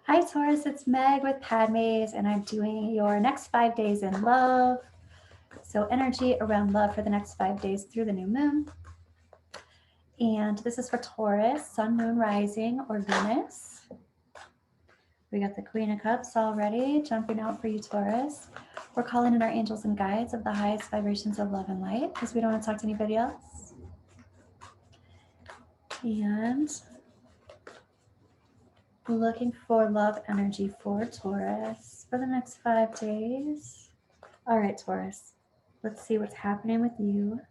Hi Taurus, it's Meg with Padmes, and I'm doing your next 5 days in love. So energy around love for the next 5 days through the new moon. And this is for Taurus, Sun, Moon, Rising, or Venus. We got the Queen of Cups already jumping out for you, Taurus. We're calling in our angels and guides of the highest vibrations of love and light because we don't want to talk to anybody else. And looking for love energy for Taurus for the next 5 days. All right, Taurus, let's see what's happening with you.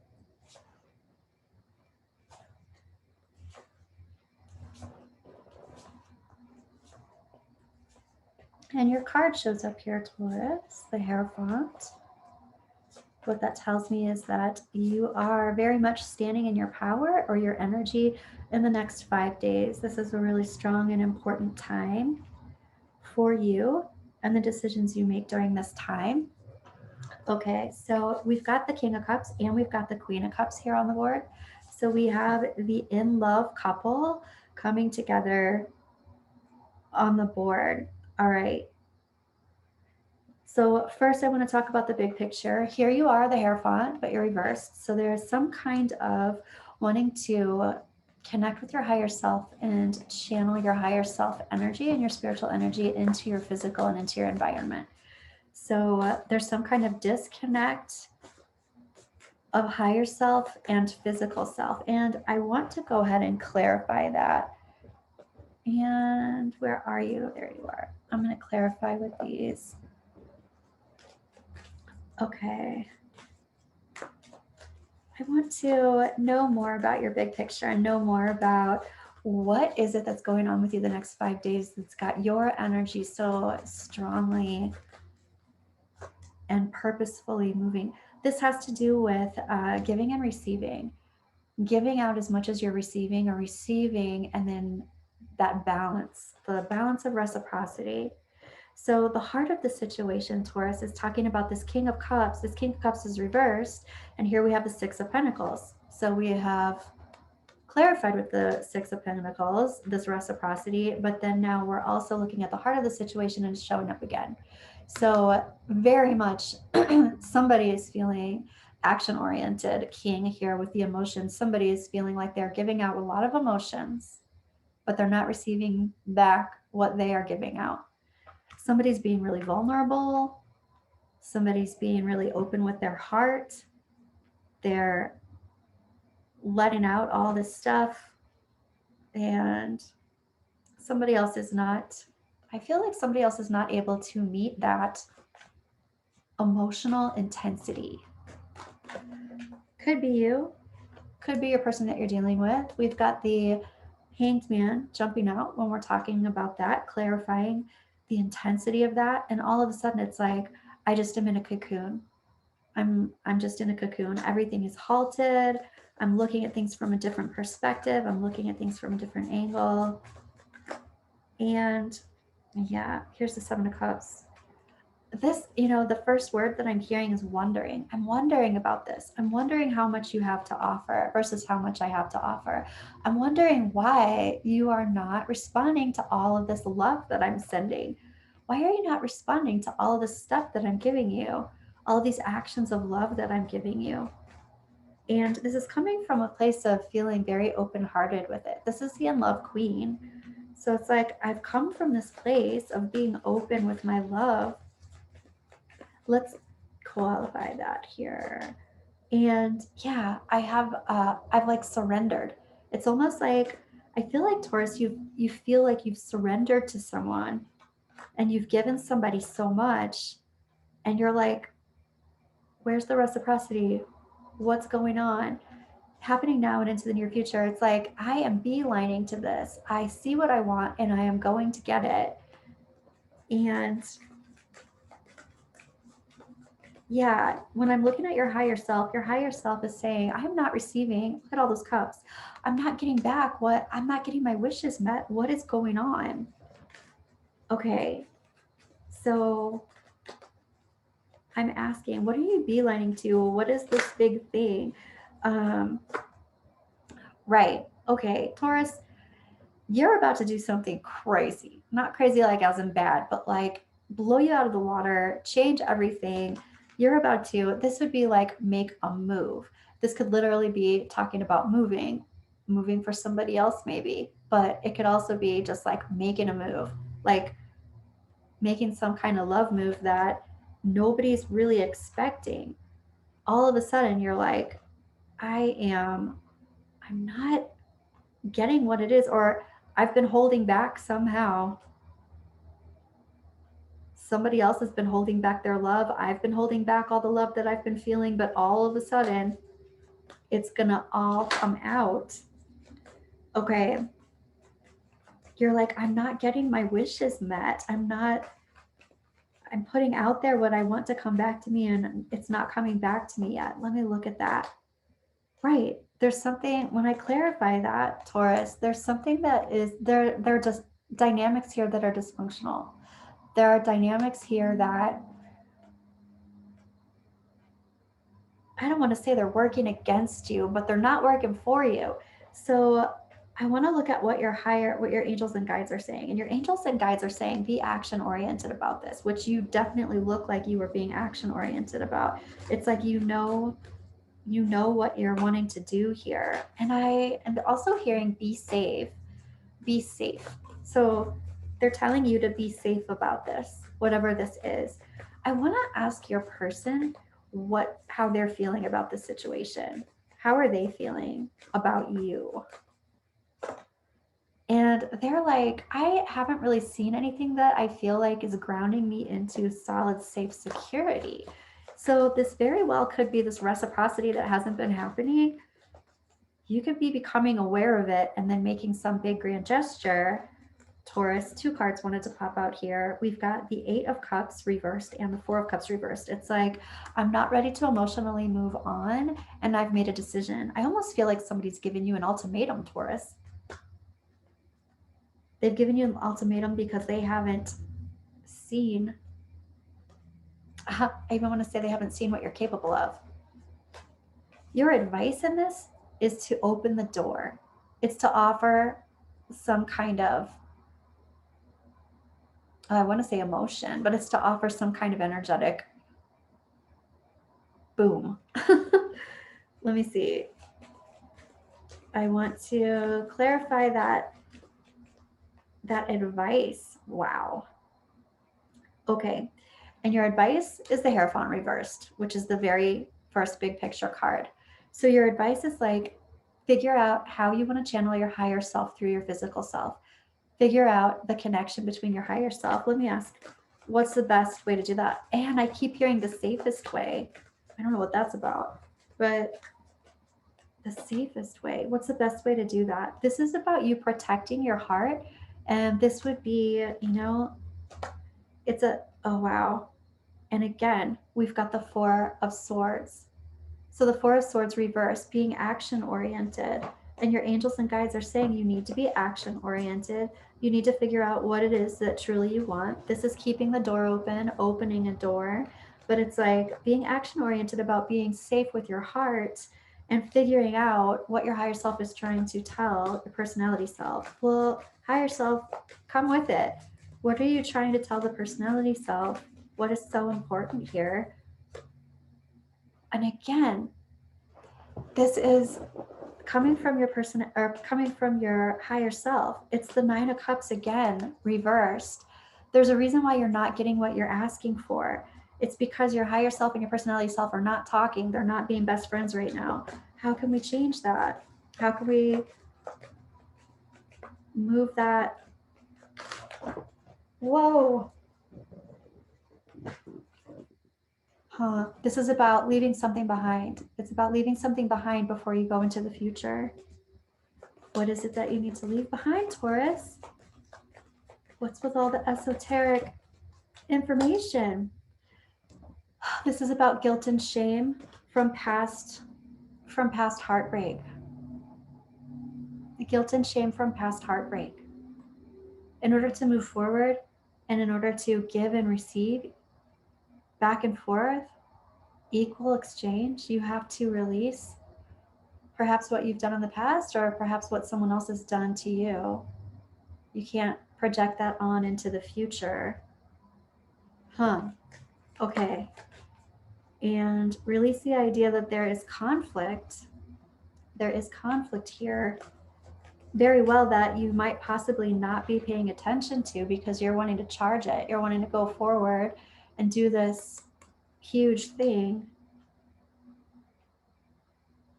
And your card shows up here, Taurus, the Hierophant. What that tells me is that you are very much standing in your power or your energy in the next 5 days. This is a really strong and important time for you and the decisions you make during this time. Okay, so we've got the King of Cups and we've got the Queen of Cups here on the board. So we have the in love couple coming together on the board. All right. So first I want to talk about the big picture. Here you are, the Hierophant, but you're reversed. So there's some kind of wanting to connect with your higher self and channel your higher self energy and your spiritual energy into your physical and into your environment. So there's some kind of disconnect of higher self and physical self. And I want to go ahead and clarify that. And where are you? There you are. I'm going to clarify with these. Okay. I want to know more about your big picture and know more about what is it that's going on with you the next 5 days that's got your energy so strongly and purposefully moving. This has to do with giving and receiving, giving out as much as you're receiving, or receiving, and then that balance, the balance of reciprocity. So the heart of the situation, Taurus, is talking about this King of Cups. This King of Cups is reversed, and here we have the Six of Pentacles. So we have clarified with the Six of Pentacles this reciprocity, but then now we're also looking at the heart of the situation and it's showing up again. So very much somebody is feeling action oriented, king here with the emotions. Somebody is feeling like they're giving out a lot of emotions, but they're not receiving back what they are giving out. Somebody's being really vulnerable. Somebody's being really open with their heart. They're letting out all this stuff, and somebody else is not, I feel like somebody else is not able to meet that emotional intensity. Could be you, could be your person that you're dealing with. We've got the Hanged Man jumping out when we're talking about that, clarifying the intensity of that, and all of a sudden it's like, I just am in a cocoon. I'm just in a cocoon. Everything is halted. I'm looking at things from a different perspective. I'm looking at things from a different angle. And yeah, here's the Seven of Cups. This, the first word that I'm hearing is wondering. I'm wondering about this. I'm wondering how much you have to offer versus how much I have to offer. I'm wondering why you are not responding to all of this love that I'm sending. Why are you not responding to all of this stuff that I'm giving you? All of these actions of love that I'm giving you? And this is coming from a place of feeling very open hearted with it. This is the in love queen. So it's like, I've come from this place of being open with my love. Let's qualify that here. And yeah, I've like surrendered. It's almost like, I feel like Taurus, you feel like you've surrendered to someone and you've given somebody so much, and you're like, where's the reciprocity? What's going on? Happening now and into the near future. It's like, I am beelining to this. I see what I want and I am going to get it. And yeah, when I'm looking at your higher self is saying, I'm not receiving, look at all those cups. I'm not getting back I'm not getting my wishes met. What is going on? Okay, so I'm asking, what are you beelining to? What is this big thing? Right. Okay, Taurus, you're about to do something crazy. Not crazy like as in bad, but like blow you out of the water, change everything. You're about to, this would be like make a move. This could literally be talking about moving, moving for somebody else maybe, but it could also be just like making a move, like making some kind of love move that nobody's really expecting. All of a sudden you're like, I'm not getting what it is, or I've been holding back somehow. Somebody else has been holding back their love. I've been holding back all the love that I've been feeling, but all of a sudden it's gonna all come out. Okay. You're like, I'm not getting my wishes met. I'm putting out there what I want to come back to me and it's not coming back to me yet. Let me look at that. Right. There's something when I clarify that, Taurus, there's something that is there are just dynamics here that are dysfunctional. There are dynamics here that I don't want to say they're working against you, but they're not working for you. So I want to look at what what your angels and guides are saying. And your angels and guides are saying be action oriented about this, which you definitely look like you were being action oriented about. It's like you know what you're wanting to do here. And I am also hearing be safe. Be safe. So they're telling you to be safe about this, whatever this is. I want to ask your person how they're feeling about the situation. How are they feeling about you? And they're like, I haven't really seen anything that I feel like is grounding me into solid, safe security. So this very well could be this reciprocity that hasn't been happening. You could be becoming aware of it and then making some big grand gesture. Taurus, two cards wanted to pop out here. We've got the Eight of Cups reversed and the Four of Cups reversed. It's like, I'm not ready to emotionally move on and I've made a decision. I almost feel like somebody's given you an ultimatum, Taurus. They've given you an ultimatum because they haven't seen, I even want to say they haven't seen what you're capable of. Your advice in this is to open the door. It's to offer some kind of, I want to say emotion, but it's to offer some kind of energetic boom. Let me see. I want to clarify that advice. Wow. Okay. And your advice is the Hierophant reversed, which is the very first big picture card. So your advice is like figure out how you want to channel your higher self through your physical self. Figure out the connection between your higher self. Let me ask, what's the best way to do that? And I keep hearing the safest way. I don't know what that's about, but the safest way. What's the best way to do that? This is about you protecting your heart. And this would be, it's oh wow. And again, we've got the Four of Swords. So the Four of Swords reverse, being action oriented. And your angels and guides are saying you need to be action oriented. You need to figure out what it is that truly you want. This is keeping the door open, opening a door. But it's like being action oriented about being safe with your heart and figuring out what your higher self is trying to tell your personality self. Well, higher self, come with it. What are you trying to tell the personality self? What is so important here? And again, this is coming from your person or coming from your higher self. It's the Nine of Cups again, reversed. There's a reason why you're not getting what you're asking for. It's because your higher self and your personality self are not talking. They're not being best friends right now. How can we change that? How can we move that? Whoa. This is about leaving something behind. It's about leaving something behind before you go into the future. What is it that you need to leave behind, Taurus? What's with all the esoteric information? This is about guilt and shame from past heartbreak. Guilt and shame from past heartbreak. In order to move forward and in order to give and receive back and forth, equal exchange, you have to release perhaps what you've done in the past or perhaps what someone else has done to you. You can't project that on into the future. Huh. Okay. And release the idea that there is conflict. There is conflict here. Very well that you might possibly not be paying attention to because you're wanting to charge it. You're wanting to go forward and do this huge thing,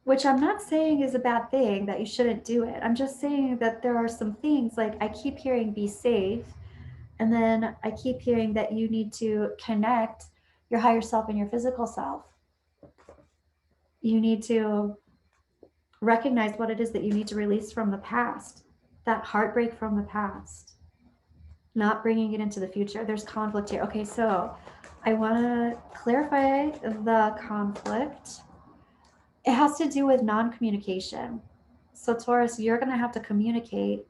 which I'm not saying is a bad thing that you shouldn't do it. I'm just saying that there are some things, like I keep hearing be safe, and then I keep hearing that you need to connect your higher self and your physical self. You need to recognize what it is that you need to release from the past, that heartbreak from the past, not bringing it into the future. There's conflict here. Okay, so I want to clarify the conflict. It has to do with non-communication. So Taurus, you're going to have to communicate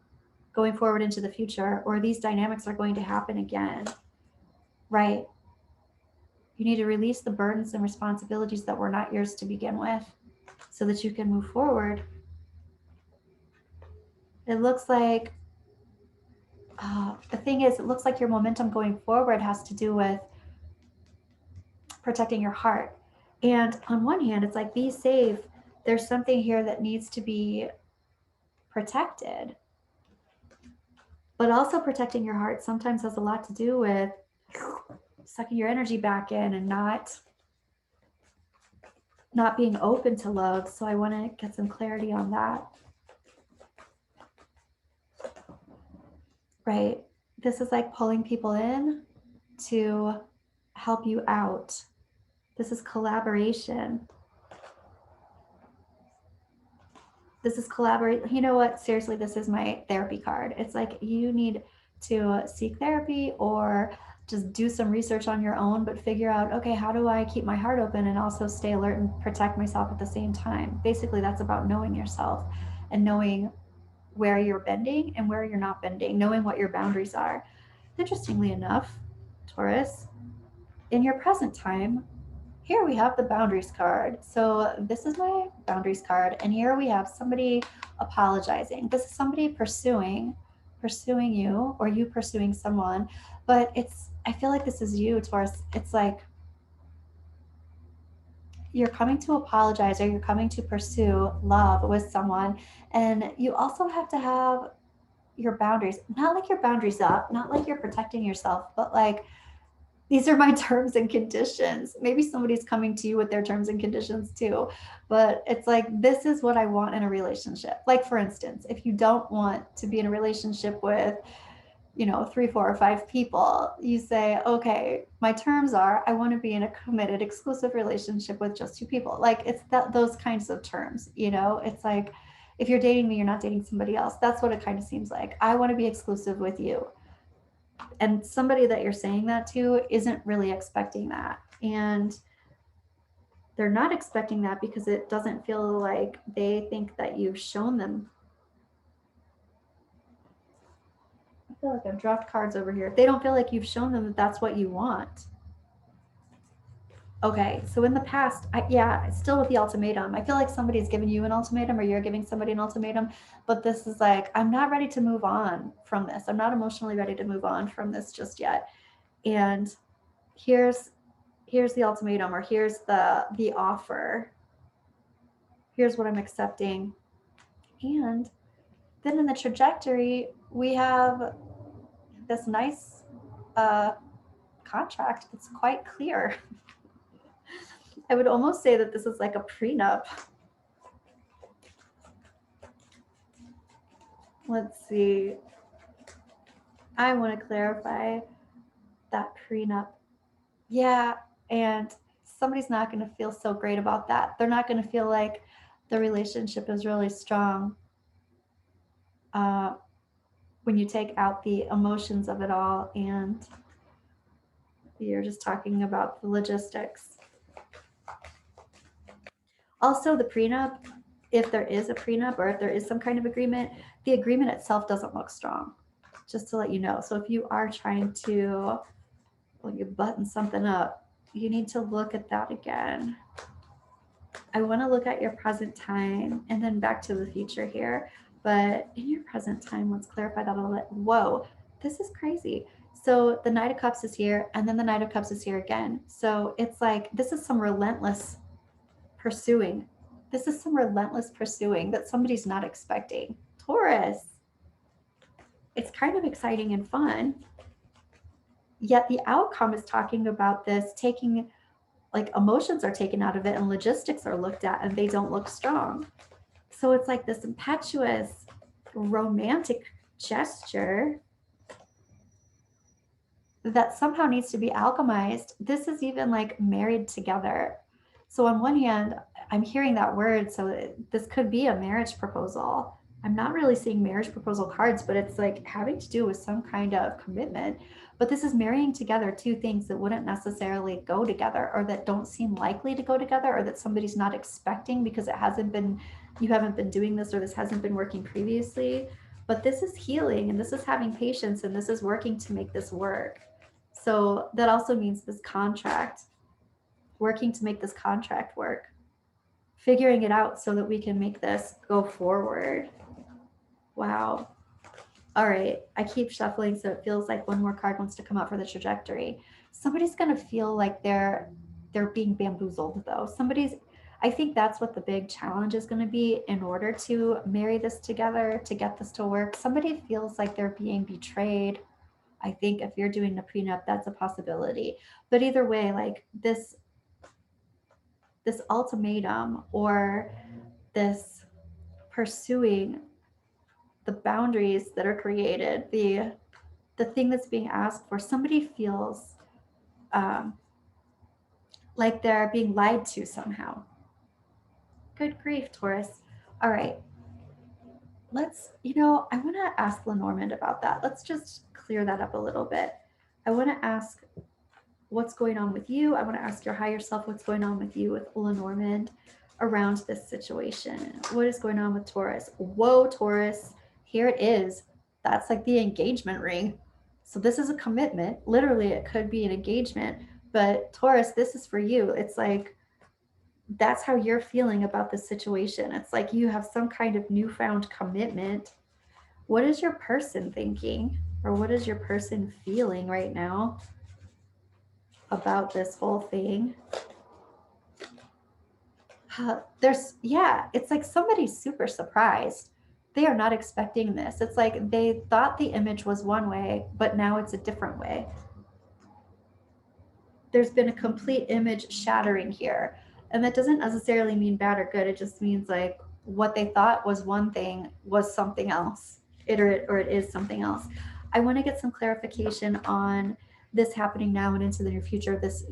going forward into the future, or these dynamics are going to happen again. Right? You need to release the burdens and responsibilities that were not yours to begin with so that you can move forward. It looks like, the thing is, it looks like your momentum going forward has to do with protecting your heart. And on one hand, it's like, be safe. There's something here that needs to be protected. But also protecting your heart sometimes has a lot to do with sucking your energy back in and not being open to love. So I want to get some clarity on that. Right? This is like pulling people in to help you out. This is collaboration. This is collaborate. You know what? Seriously, this is my therapy card. It's like you need to seek therapy or just do some research on your own, but figure out, okay, how do I keep my heart open and also stay alert and protect myself at the same time? Basically, that's about knowing yourself and knowing where you're bending and where you're not bending, knowing what your boundaries are. Interestingly enough, Taurus, in your present time, here we have the boundaries card. So this is my boundaries card, and here we have somebody apologizing. This is somebody pursuing you, or you pursuing someone, but I feel like this is you, Taurus. It's like you're coming to apologize, or you're coming to pursue love with someone, and you also have to have your boundaries, not like your boundaries up, not like you're protecting yourself, but like, these are my terms and conditions. Maybe somebody's coming to you with their terms and conditions too, but it's like, this is what I want in a relationship. Like, for instance, if you don't want to be in a relationship with, 3, 4, or 5 people, you say, okay, my terms are, I want to be in a committed, exclusive relationship with just 2 people. Like, it's those kinds of terms, it's like, if you're dating me, you're not dating somebody else. That's what it kind of seems like. I want to be exclusive with you. And somebody that you're saying that to isn't really expecting that. And they're not expecting that because it doesn't feel like they think that you've shown them. I feel like I've dropped cards over here. They don't feel like you've shown them that that's what you want. Okay, so in the past, still with the ultimatum. I feel like somebody's giving you an ultimatum, or you're giving somebody an ultimatum, but this is like, I'm not ready to move on from this. I'm not emotionally ready to move on from this just yet. And here's the ultimatum, or here's the offer. Here's what I'm accepting. And then in the trajectory, we have this nice contract. It's quite clear. I would almost say that this is like a prenup. Let's see. I want to clarify that prenup. Yeah, and somebody's not going to feel so great about that. They're not going to feel like the relationship is really strong when you take out the emotions of it all and you're just talking about the logistics. Also, the prenup, if there is a prenup or if there is some kind of agreement, the agreement itself doesn't look strong, just to let you know. So if you are trying to, you button something up, you need to look at that again. I want to look at your present time and then back to the future here. But in your present time, let's clarify that a little bit. Whoa, this is crazy. So the Knight of Cups is here, and then the Knight of Cups is here again. So it's like, this is some relentless pursuing. This is some relentless pursuing that somebody's not expecting. Taurus, it's kind of exciting and fun. Yet the outcome is talking about this taking, like, emotions are taken out of it and logistics are looked at and they don't look strong. So it's like this impetuous, romantic gesture that somehow needs to be alchemized. This is even like married together. So on one hand, I'm hearing that word, so this could be a marriage proposal. I'm not really seeing marriage proposal cards, but it's like having to do with some kind of commitment. But this is marrying together two things that wouldn't necessarily go together, or that don't seem likely to go together, or that somebody's not expecting because it hasn't been, you haven't been doing this, or this hasn't been working previously. But this is healing, and this is having patience, and this is working to make this work. So that also means this contract, working to make this contract work, figuring it out so that we can make this go forward. Wow. All right. I keep shuffling, so it feels like one more card wants to come out for the trajectory. Somebody's going to feel like they're being bamboozled, though. I think that's what the big challenge is going to be in order to marry this together, to get this to work. Somebody feels like they're being betrayed. I think if you're doing a prenup, that's a possibility. But either way, like this ultimatum, or this pursuing the boundaries that are created, the thing that's being asked for, somebody feels um, like they're being lied to somehow. Good grief, Taurus. All right, I want to ask Lenormand about that. Let's just clear that up a little bit. I want to ask what's going on with you. I want to ask your higher self what's going on with you with Lenormand around this situation. What is going on with Taurus? Whoa, Taurus, here it is. That's like the engagement ring. So this is a commitment. Literally, it could be an engagement. But Taurus, this is for you. It's like, that's how you're feeling about this situation. It's like you have some kind of newfound commitment. What is your person thinking? Or what is your person feeling right now about this whole thing? It's like somebody's super surprised. They are not expecting this. It's like they thought the image was one way, but now it's a different way. There's been a complete image shattering here. And that doesn't necessarily mean bad or good. It just means like what they thought was one thing was something else. It is something else. I want to get some clarification on this happening now and into the near future. This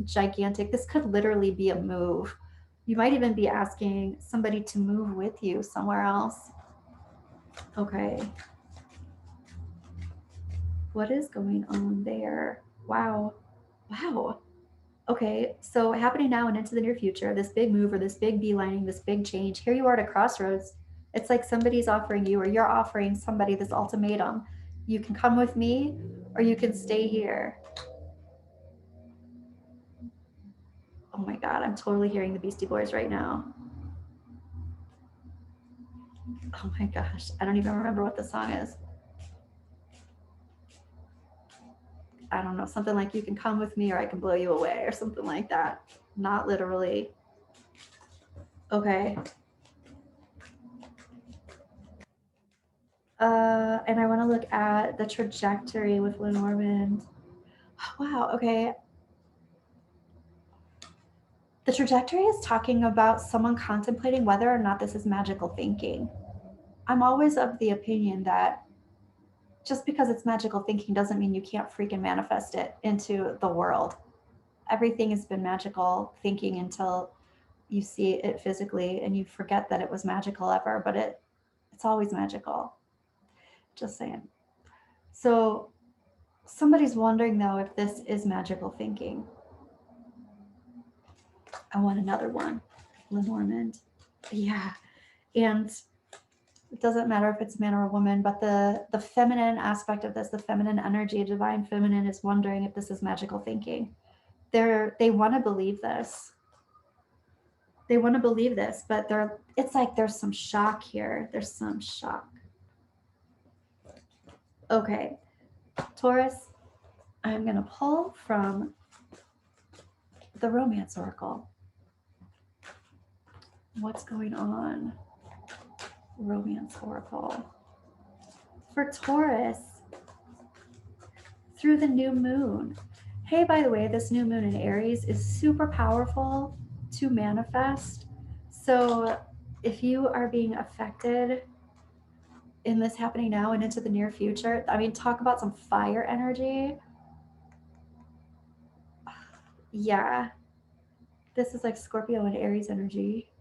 could literally be a move. You might even be asking somebody to move with you somewhere else. Okay. What is going on there? Wow. Wow. Okay, so happening now and into the near future, this big move or this big beelining, this big change. Here you are at a crossroads. It's like somebody's offering you, or you're offering somebody this ultimatum. You can come with me, or you can stay here. Oh my God, I'm totally hearing the Beastie Boys right now. Oh my gosh, I don't even remember what the song is. I don't know, something like you can come with me or I can blow you away or something like that. Not literally. Okay. And I want to look at the trajectory with Lenormand. Wow, okay. The trajectory is talking about someone contemplating whether or not this is magical thinking. I'm always of the opinion that just because it's magical thinking doesn't mean you can't freaking manifest it into the world. Everything has been magical thinking until you see it physically and you forget that it was magical ever, but it's always magical. Just saying. So somebody's wondering though if this is magical thinking. I want another one. Lenormand. Yeah. And it doesn't matter if it's a man or a woman, but the feminine aspect of this, the feminine energy, divine feminine, is wondering if this is magical thinking. They want to believe this. They want to believe this, but it's like there's some shock here. There's some shock. Okay, Taurus, I'm going to pull from the Romance Oracle. What's going on? Romance Oracle. For Taurus, through the new moon. Hey, by the way, this new moon in Aries is super powerful to manifest. So if you are being affected in this happening now and into the near future, I mean, talk about some fire energy. Yeah, this is like Scorpio and Aries energy.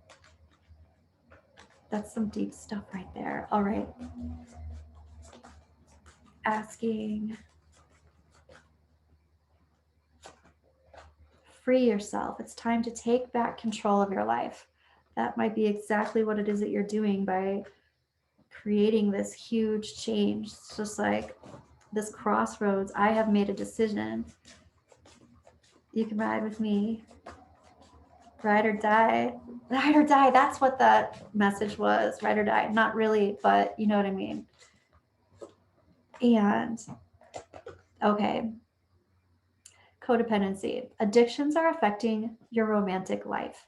That's some deep stuff right there. All right. Asking, free yourself. It's time to take back control of your life. That might be exactly what it is that you're doing by creating this huge change. It's just like this crossroads. I have made a decision. You can ride with me. Ride or die. Ride or die. That's what that message was. Ride or die. Not really, but you know what I mean. And okay. Codependency. Addictions are affecting your romantic life.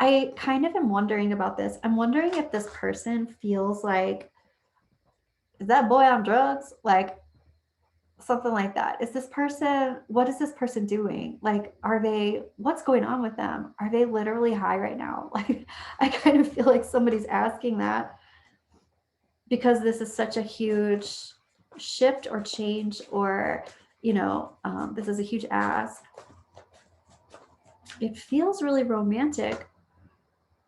I kind of am wondering about this. I'm wondering if this person feels like, is that boy on drugs? Like something like that. Is this person, what is this person doing? Like, are they, what's going on with them? Are they literally high right now? Like, I kind of feel like somebody's asking that because this is such a huge shift or change, or, this is a huge ask. It feels really romantic.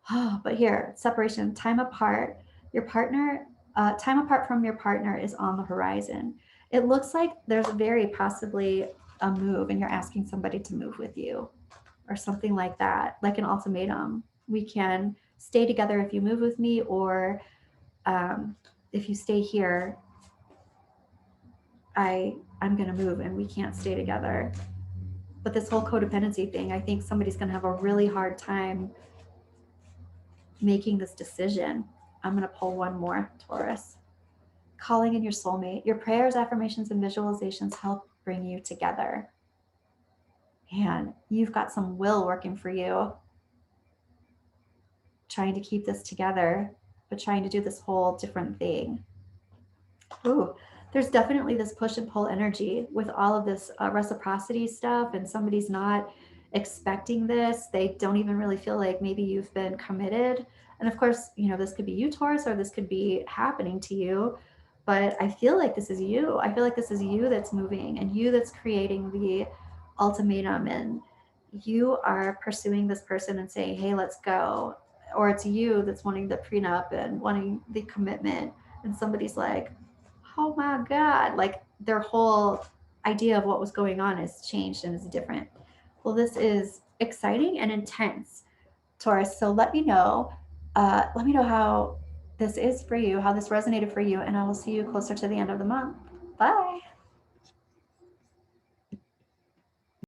Oh, but here, separation, time apart. Your partner, time apart from your partner is on the horizon. It looks like there's very possibly a move, and you're asking somebody to move with you, or something like that, like an ultimatum. We can stay together if you move with me, or if you stay here, I'm gonna move and we can't stay together. But this whole codependency thing, I think somebody's gonna have a really hard time making this decision. I'm going to pull one more, Taurus. Calling in your soulmate. Your prayers, affirmations, and visualizations help bring you together. And you've got some will working for you. Trying to keep this together, but trying to do this whole different thing. Ooh, there's definitely this push and pull energy with all of this reciprocity stuff, and somebody's not expecting this. They don't even really feel like maybe you've been committed. And of course, this could be you, Taurus, or this could be happening to you. But I feel like this is you. I feel like this is you that's moving, and you that's creating the ultimatum, and you are pursuing this person and saying, hey, let's go. Or it's you that's wanting the prenup and wanting the commitment. And somebody's like, oh my God, like their whole idea of what was going on has changed and is different. Well, this is exciting and intense, Taurus. So let me know how this is for you, how this resonated for you, and I will see you closer to the end of the month. Bye.